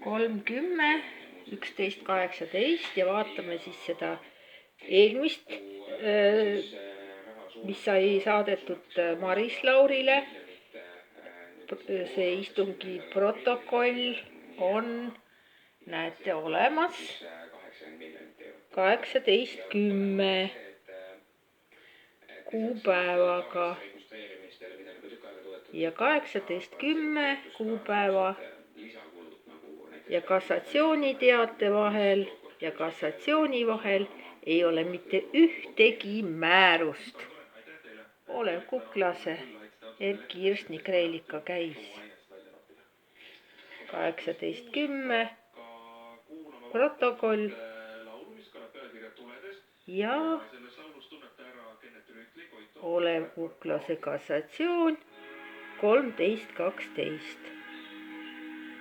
3:10, 11:18 ja vaatame siis seda eelmist, mis sai saadetud Maris Laurile. See istungi protokoll on, näete, olemas 18:10 kuupäevaga ja 18:10 kuupäeva ja kassatsiooniteate vahel ja kassatsiooni vahel ei ole mitte ühtegi määrust. Olev Kuklase Erki Kirsnik-Reilika käis 18:10 protokoll ja Olev Kuklase kassatsioon 13:12.